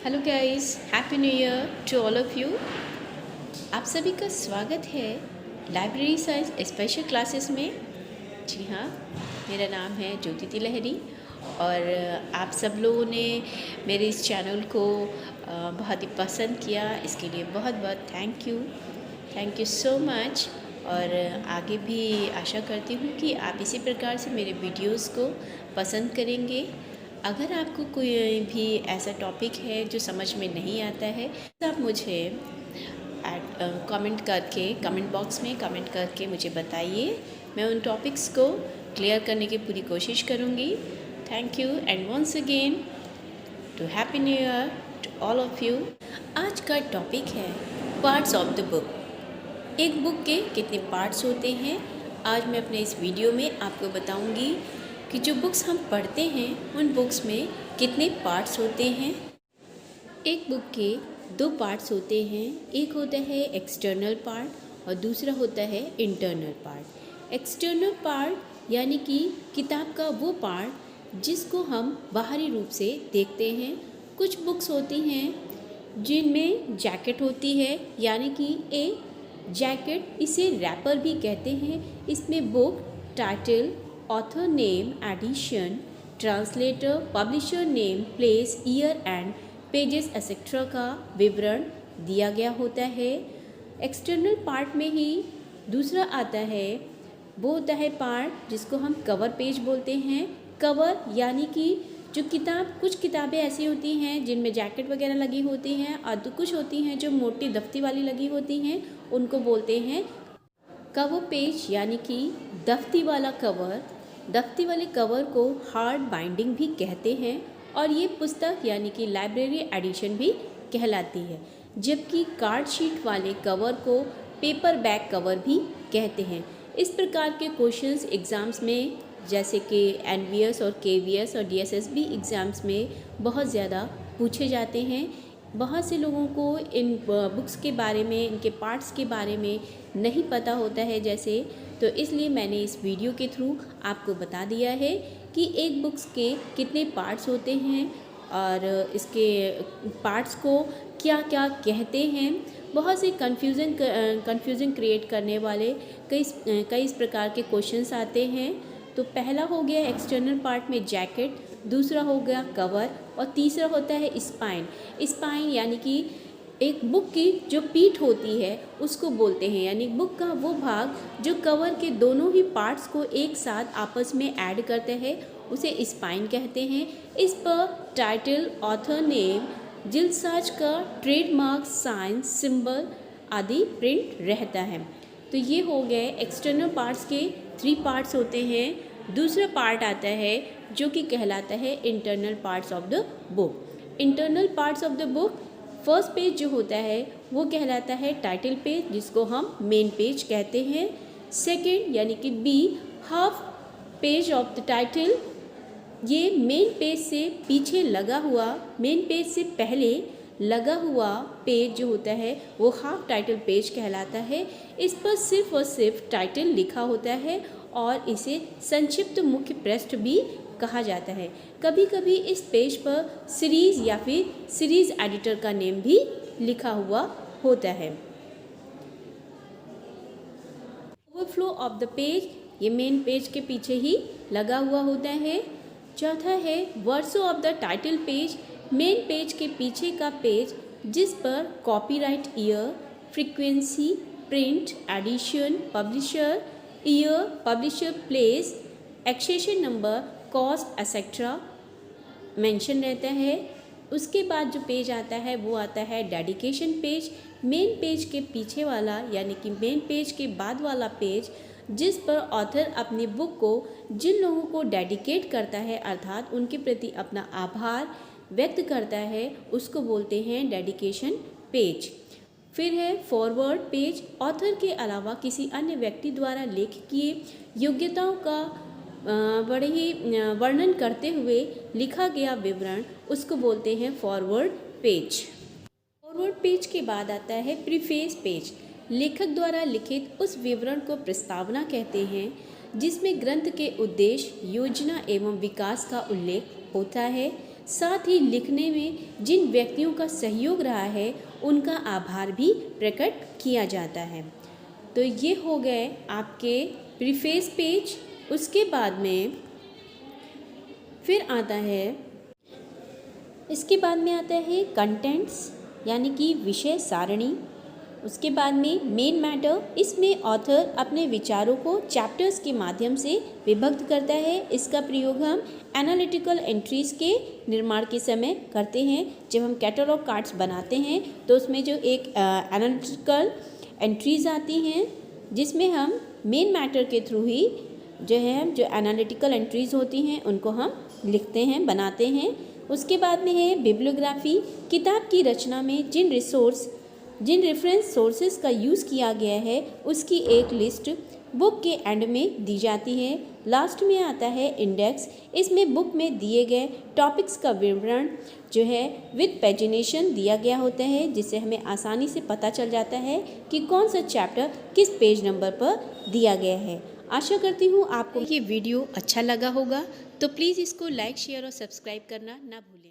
Hello guys, happy new year to all of you. आप सभी का स्वागत है लाइब्रेरी साइंस स्पेशल क्लासेस में। जी हाँ, मेरा नाम है ज्योति तिलहरी और आप सब लोगों ने मेरे इस चैनल को बहुत ही पसंद किया, इसके लिए बहुत बहुत थैंक यू सो मच। और आगे भी आशा करती हूँ कि आप इसी प्रकार से मेरे वीडियोस को पसंद करेंगे। अगर आपको कोई भी ऐसा टॉपिक है जो समझ में नहीं आता है तो आप मुझे कमेंट बॉक्स में कमेंट करके मुझे बताइए। मैं उन टॉपिक्स को क्लियर करने की पूरी कोशिश करूँगी। Thank you and once again to happy new year to all of you. आज का टॉपिक है पार्ट्स ऑफ द बुक। एक बुक के कितने पार्ट्स होते हैं, आज मैं अपने इस वीडियो में आपको बताऊंगी कि जो बुक्स हम पढ़ते हैं उन बुक्स में कितने पार्ट्स होते हैं। एक बुक के दो पार्ट्स होते हैं, एक होता है एक्सटर्नल पार्ट और दूसरा होता है इंटरनल पार्ट। एक्सटर्नल पार्ट यानी कि किताब का वो पार्ट जिसको हम बाहरी रूप से देखते हैं। कुछ बुक्स होती हैं जिनमें जैकेट होती है, यानी कि जैकेट, इसे रैपर भी कहते हैं। इसमें book title, author name, edition, translator, publisher name, place, year and pages etcetera का विवरण दिया गया होता है। एक्सटर्नल पार्ट में ही दूसरा आता है, वो होता है पार्ट जिसको हम कवर पेज बोलते हैं। कवर यानी कि जो कुछ किताबें ऐसी होती हैं जिनमें जैकेट वगैरह लगी होती हैं और तो कुछ होती हैं जो मोटी दफ्ती वाली लगी होती हैं, उनको बोलते हैं कवर पेज, यानी कि दफ्ती वाला कवर। दफ्ती वाले कवर को हार्ड बाइंडिंग भी कहते हैं और ये पुस्तक यानी कि लाइब्रेरी एडिशन भी कहलाती है। जबकि कार्ड शीट वाले कवर को पेपर बैक कवर भी कहते हैं। इस प्रकार के क्वेश्चंस एग्ज़ाम्स में, जैसे कि एनवीएस और केवीएस और डीएसएसबी एग्ज़ाम्स में बहुत ज़्यादा पूछे जाते हैं। बहुत से लोगों को इन बुक्स के बारे में, इनके पार्ट्स के बारे में नहीं पता होता है जैसे, तो इसलिए मैंने इस वीडियो के थ्रू आपको बता दिया है कि एक बुक्स के कितने पार्ट्स होते हैं और इसके पार्ट्स को क्या क्या कहते हैं। बहुत से कन्फ्यूज़न क्रिएट करने वाले कई इस प्रकार के क्वेश्चंस आते हैं। तो पहला हो गया एक्सटर्नल पार्ट में जैकेट, दूसरा हो गया कवर और तीसरा होता है स्पाइन। स्पाइन यानी कि एक बुक की जो पीठ होती है उसको बोलते हैं, यानी बुक का वो भाग जो कवर के दोनों ही पार्ट्स को एक साथ आपस में ऐड करते हैं, उसे स्पाइन कहते हैं। इस पर टाइटल, ऑथर नेम, जिल्दसाज का ट्रेडमार्क, साइन, सिंबल आदि प्रिंट रहता है। तो ये हो गए एक्सटर्नल पार्ट्स के 3 पार्ट्स होते हैं। दूसरा पार्ट आता है जो कि कहलाता है internal parts of the book. Internal parts of the book, first page जो होता है वो कहलाता है टाइटल पेज, जिसको हम मेन पेज कहते हैं। सेकंड यानी कि B, half page of the title, ये मेन पेज से पीछे लगा हुआ, मेन पेज से पहले लगा हुआ पेज जो होता है वो हाफ टाइटल पेज कहलाता है। इस पर सिर्फ और सिर्फ टाइटल लिखा होता है और इसे संक्षिप्त मुख्य पृष्ठ भी कहा जाता है। कभी कभी इस पेज पर सीरीज़ या फिर सीरीज़ एडिटर का नेम भी लिखा हुआ होता है। ओवरफ्लो ऑफ द पेज, ये मेन पेज के पीछे ही लगा हुआ होता है। चौथा है verso of the title page, main page के पीछे का पेज जिस पर copyright year, frequency, print, edition, publisher, year, publisher, place, accession number, cost etcetera mention रहता है। उसके बाद जो पेज आता है वो आता है डेडिकेशन पेज, मेन पेज के पीछे वाला, यानी कि मेन पेज के बाद वाला पेज जिस पर ऑथर अपनी बुक को जिन लोगों को डेडिकेट करता है, अर्थात उनके प्रति अपना आभार व्यक्त करता है, उसको बोलते हैं डेडिकेशन पेज। फिर है फॉरवर्ड पेज, ऑथर के अलावा किसी अन्य व्यक्ति द्वारा लेखकीय योग्यताओं का बड़े ही वर्णन करते हुए लिखा गया विवरण, उसको बोलते हैं फॉरवर्ड पेज। फॉरवर्ड पेज के बाद आता है प्रीफेस पेज, लेखक द्वारा लिखित उस विवरण को प्रस्तावना कहते हैं जिसमें ग्रंथ के उद्देश्य, योजना एवं विकास का उल्लेख होता है। साथ ही लिखने में जिन व्यक्तियों का सहयोग रहा है उनका आभार भी प्रकट किया जाता है। तो ये हो गए आपके प्रीफेस पेज। उसके बाद में फिर आता है, इसके बाद में आता है कंटेंट्स यानी कि विषय सारणी। उसके बाद में मेन मैटर, इसमें ऑथर अपने विचारों को चैप्टर्स के माध्यम से विभक्त करता है। इसका प्रयोग हम एनालिटिकल एंट्रीज के निर्माण के समय करते हैं। जब हम कैटलॉग कार्ड्स बनाते हैं तो उसमें जो एक एनालिटिकल एंट्रीज आती हैं जिसमें हम मेन मैटर के थ्रू ही जो एनालिटिकल एंट्रीज होती हैं उनको हम लिखते हैं, बनाते हैं। उसके बाद में है बिब्लियोग्राफी, किताब की रचना में जिन रेफरेंस सोर्सेज का यूज़ किया गया है उसकी एक लिस्ट बुक के एंड में दी जाती है। लास्ट में आता है इंडेक्स, इसमें बुक में दिए गए टॉपिक्स का विवरण जो है विद पेजिनेशन दिया गया होता है, जिससे हमें आसानी से पता चल जाता है कि कौन सा चैप्टर किस पेज नंबर पर दिया गया है। आशा करती हूँ आपको ये वीडियो अच्छा लगा होगा, तो प्लीज़ इसको लाइक, शेयर और सब्सक्राइब करना ना भूलें।